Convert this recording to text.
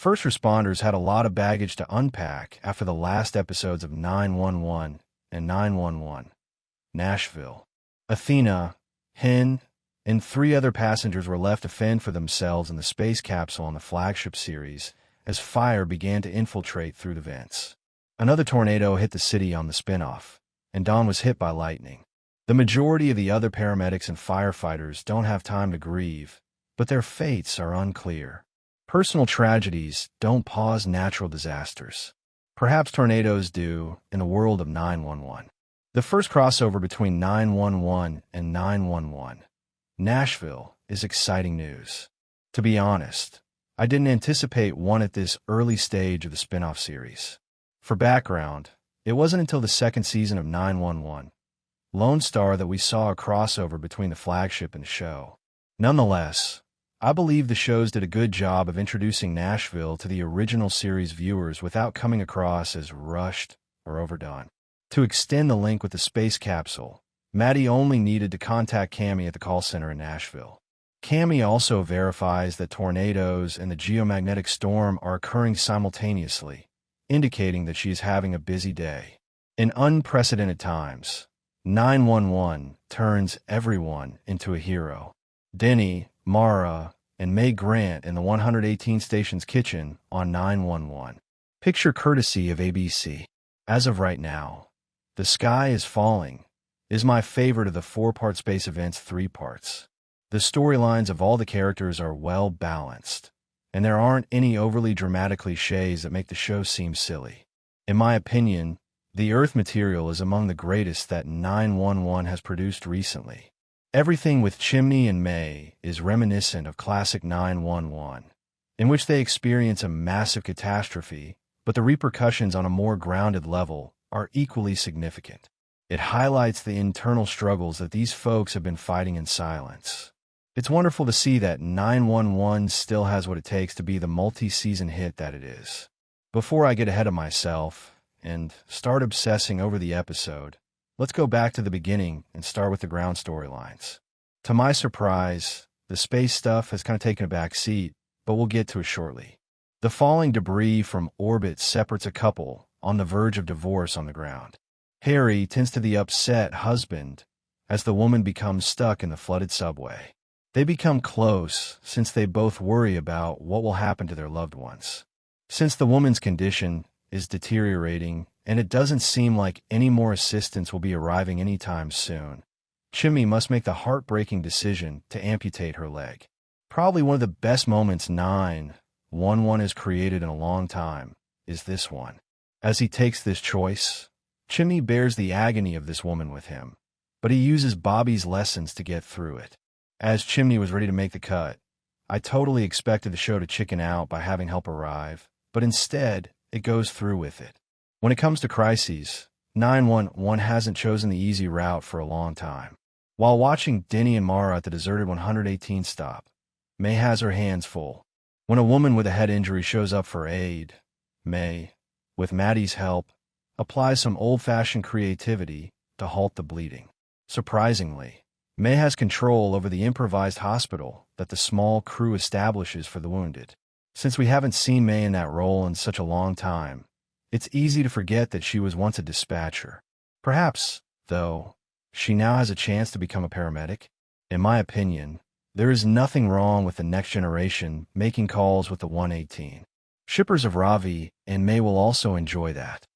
First responders had a lot of baggage to unpack after the last episodes of 911 and 911. Nashville. Athena, Hen, and 3 other passengers were left to fend for themselves in the space capsule on the flagship series as fire began to infiltrate through the vents. Another tornado hit the city on the spinoff, and Dawn was hit by lightning. The majority of the other paramedics and firefighters don't have time to grieve, but their fates are unclear. Personal tragedies don't pause natural disasters. Perhaps tornadoes do in the world of 911. The first crossover between 911 and 911. Nashville is exciting news. To be honest, I didn't anticipate one at this early stage of the spin-off series. For background, it wasn't until the second season of 911, Lone Star, that we saw a crossover between the flagship and the show. Nonetheless, I believe the shows did a good job of introducing Nashville to the original series viewers without coming across as rushed or overdone. To extend the link with the space capsule, Maddie only needed to contact Cammie at the call center in Nashville. Cammie also verifies that tornadoes and the geomagnetic storm are occurring simultaneously, indicating that she is having a busy day. In unprecedented times, 911 turns everyone into a hero. Denny, Mara, and May Grant in the 118 Station's kitchen on 911. Picture courtesy of ABC. As of right now, The Sky is Falling is my favorite of the 4-part space event's 3 parts. The storylines of all the characters are well balanced, and there aren't any overly dramatic cliches that make the show seem silly. In my opinion, the Earth material is among the greatest that 911 has produced recently. Everything with Chimney and May is reminiscent of classic 911, in which they experience a massive catastrophe, but the repercussions on a more grounded level are equally significant. It highlights the internal struggles that these folks have been fighting in silence. It's wonderful to see that 911 still has what it takes to be the multi-season hit that it is. Before I get ahead of myself and start obsessing over the episode, let's go back to the beginning and start with the ground storylines. To my surprise, the space stuff has kind of taken a back seat, but we'll get to it shortly. The falling debris from orbit separates a couple on the verge of divorce on the ground. Harry tends to the upset husband as the woman becomes stuck in the flooded subway. They become close since they both worry about what will happen to their loved ones. Since the woman's condition is deteriorating and it doesn't seem like any more assistance will be arriving anytime soon, Chimney must make the heartbreaking decision to amputate her leg. Probably one of the best moments 911 has created in a long time is this one. As he takes this choice, Chimney bears the agony of this woman with him, but he uses Bobby's lessons to get through it. As Chimney was ready to make the cut, I totally expected the show to chicken out by having help arrive, but instead, it goes through with it. When it comes to crises, 911 hasn't chosen the easy route for a long time. While watching Denny and Mara at the deserted 118 stop, May has her hands full. When a woman with a head injury shows up for aid, May, with Maddie's help, applies some old-fashioned creativity to halt the bleeding. Surprisingly, May has control over the improvised hospital that the small crew establishes for the wounded. Since we haven't seen May in that role in such a long time, it's easy to forget that she was once a dispatcher. Perhaps, though, she now has a chance to become a paramedic. In my opinion, there is nothing wrong with the next generation making calls with the 118. Shippers of Ravi and May will also enjoy that.